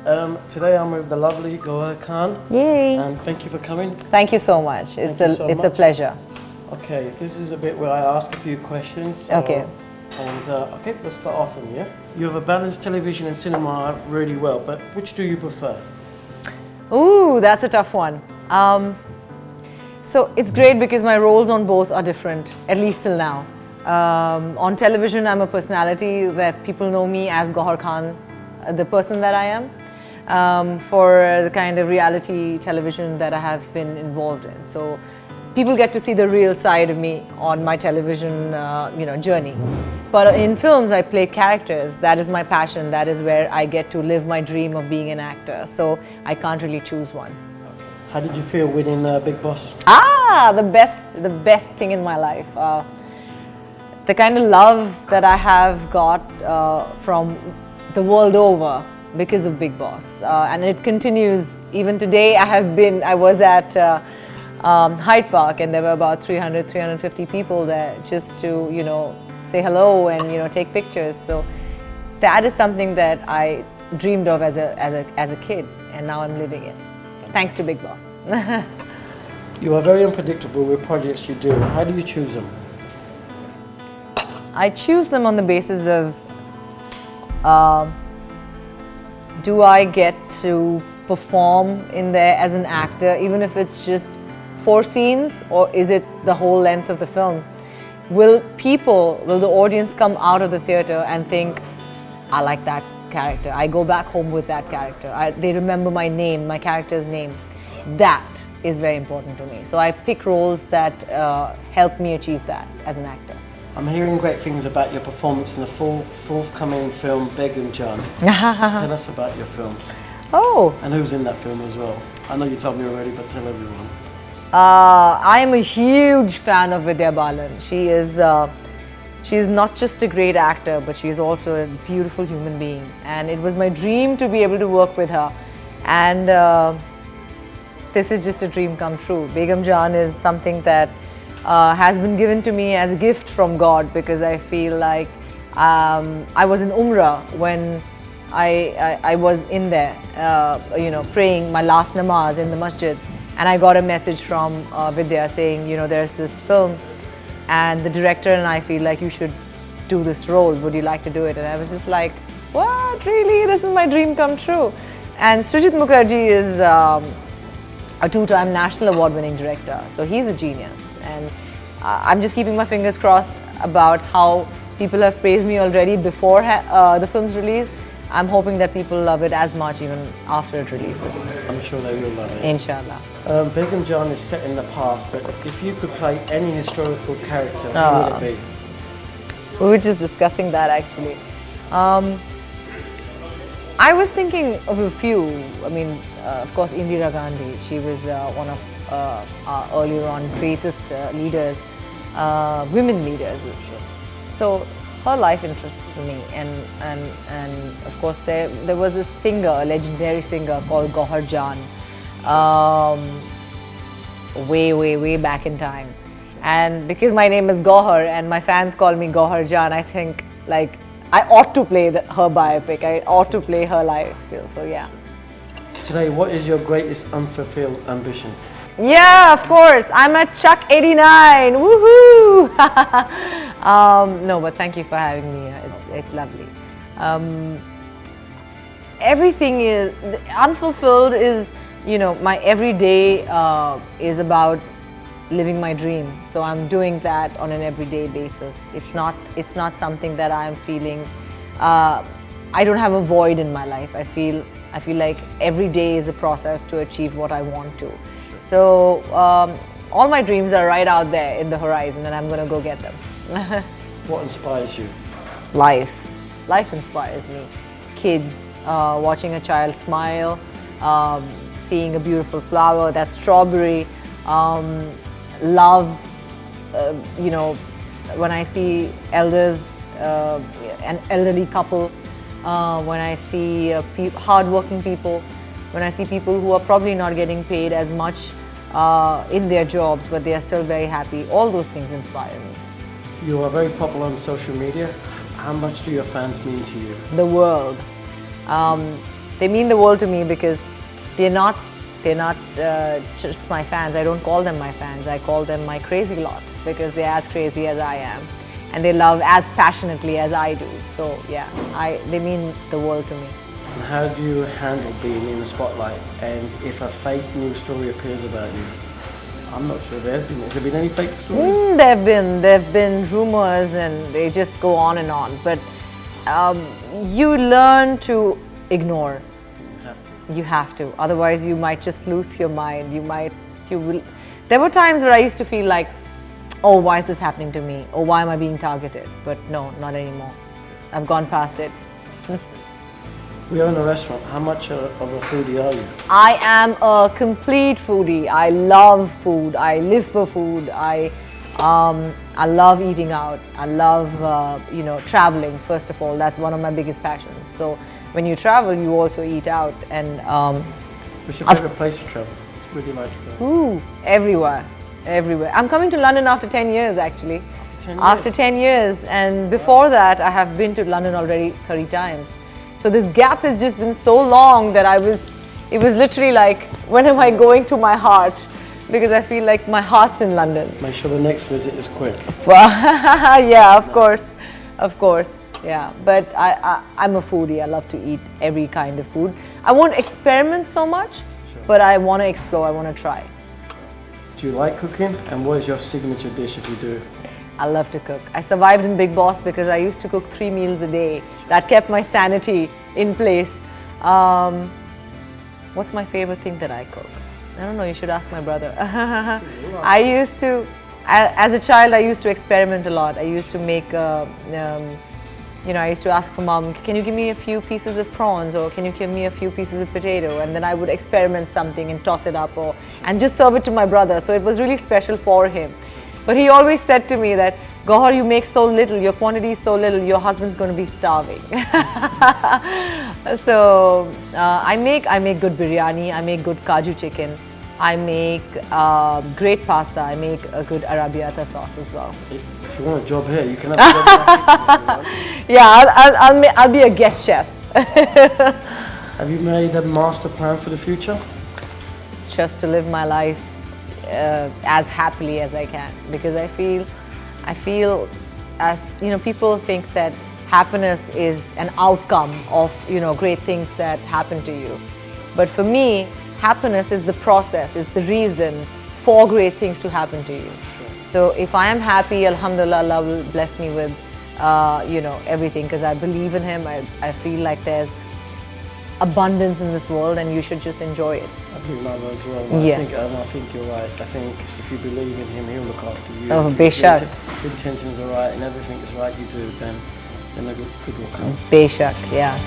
Today I'm with the lovely Gauhar Khan. Yay! And thank you for coming. Thank you so much. It's a pleasure. Okay, this is a bit where I ask a few questions. Okay. Okay, let's start off in here. You have a balanced television and cinema really well, but which do you prefer? Ooh, that's a tough one. So it's great because my roles on both are different, at least till now. On television, I'm a personality that people know me as Gauhar Khan, the person that I am, for the kind of reality television that I have been involved in. So people get to see the real side of me on my television journey. But in films, I play characters. That is my passion. That is where I get to live my dream of being an actor. So I can't really choose one. How did you feel winning Bigg Boss? The best thing in my life. The kind of love that I have got from the world over because of Bigg Boss, and it continues even today. I was at Hyde Park, and there were about 350 people there just to say hello and take pictures. So that is something that I dreamed of as a kid, and now I'm living it. Thanks to Bigg Boss. You are very unpredictable with projects you do. How do you choose them? I choose them on the basis of do I get to perform in there as an actor, even if it's just 4 scenes, or is it the whole length of the film? Will the audience come out of the theater and think, I like that character, I go back home with that character, they remember my name, my character's name? That is very important to me. So I pick roles that help me achieve that as an actor. I'm hearing great things about your performance in the forthcoming film Bigg Boss. Tell us about your film. Oh. And who's in that film as well. I know you told me already, but tell everyone. I am a huge fan of Vidya Balan. She is not just a great actor, but she is also a beautiful human being. And it was my dream to be able to work with her. And this is just a dream come true. Bigg Boss is something that has been given to me as a gift from God, because I feel like I was in Umrah when I was in there, praying my last namaz in the masjid, and I got a message from Vidya saying, there's this film, and the director and I feel like you should do this role. Would you like to do it? And I was just like, what? Really? This is my dream come true. And Srijit Mukherjee is a 2-time National Award-winning director, so he's a genius. And I'm just keeping my fingers crossed about how people have praised me already before the film's release. I'm hoping that people love it as much even after it releases. I'm sure they will love it. Inshallah. Bigg Boss is set in the past, but if you could play any historical character, who would it be? We were just discussing that actually. I was thinking of a few. I mean, of course, Indira Gandhi. She was one of our earlier on greatest leaders, women leaders. So her life interests me, and of course there was a singer, a legendary singer called Gauhar Khan, way back in time. And because my name is Gauhar and my fans call me Gauhar Khan, I think like I ought to play her biopic. I ought to play her life. So yeah. Today, what is your greatest unfulfilled ambition? Yeah, of course. I'm at Chuck 89. Woohoo! No, but thank you for having me here. It's lovely. Everything is unfulfilled. Is my everyday is about living my dream. So I'm doing that on an everyday basis. It's not something that I'm feeling. I don't have a void in my life. I feel like every day is a process to achieve what I want to. So all my dreams are right out there in the horizon, and I'm going to go get them. What inspires you? Life. Life inspires me. Kids, watching a child smile, seeing a beautiful flower, that strawberry, love, when I see elders, an elderly couple, when I see hard-working people, when I see people who are probably not getting paid as much in their jobs, but they are still very happy. All those things inspire me. You are very popular on social media. How much do your fans mean to you? The world. they mean the world to me because they're not just my fans. I don't call them my fans. I call them my crazy lot because they're as crazy as I am, and they love as passionately as I do. So yeah, they mean the world to me. And how do you handle being in the spotlight? And if a fake news story appears about you, I'm not sure there has there been any fake stories? There've been rumors, and they just go on and on. But you learn to ignore. You have to. Otherwise, you might just lose your mind. You will. There were times where I used to feel like, oh, why is this happening to me? Or why am I being targeted? But no, not anymore. I've gone past it. We own a restaurant. How much of a foodie are you? I am a complete foodie. I love food. I live for food. I love eating out. I love traveling. First of all, that's one of my biggest passions. So when you travel, you also eat out. And what's your favorite place to travel? Where do you like to go? Ooh, everywhere. I'm coming to London after 10 years, actually. After 10 years, and before that, I have been to London already 30 times. So this gap has just been so long that it was literally like, when am I going to my heart? Because I feel like my heart's in London. Make sure the next visit is quick. Yeah, of course, yeah. But I'm a foodie. I love to eat every kind of food. I won't experiment so much, but I want to explore, I want to try. Do you like cooking? And what is your signature dish if you do? I love to cook. I survived in Bigg Boss because I used to cook 3 meals a day. That kept my sanity in place. What's my favorite thing that I cook? I don't know, you should ask my brother. I used to, as a child, I used to experiment a lot. I used to make, I used to ask for mom, can you give me a few pieces of prawns, or can you give me a few pieces of potato? And then I would experiment something and toss it up and just serve it to my brother. So it was really special for him. But he always said to me that, Gauhar, you make so little, your quantity is so little, your husband's going to be starving. So I make good biryani, I make good kaju chicken, I make great pasta, I make a good arrabbiata sauce as well. If you want a job here, you can have a job here. Yeah, I'll be a guest chef. Have you made a master plan for the future? Just to live my life as happily as I can, because I feel as people think that happiness is an outcome of great things that happen to you, but for me happiness is the process, is the reason for great things to happen to you. So if I am happy, alhamdulillah, Allah will bless me with everything, because I believe in Him. I feel like there's abundance in this world and you should just enjoy it. I believe in Allah as well. Yeah. I think you're right. I think if you believe in Him, He'll look after you. Oh, if Beshak. your intentions are right and everything is right you do, then the good will come. Beshak, yeah.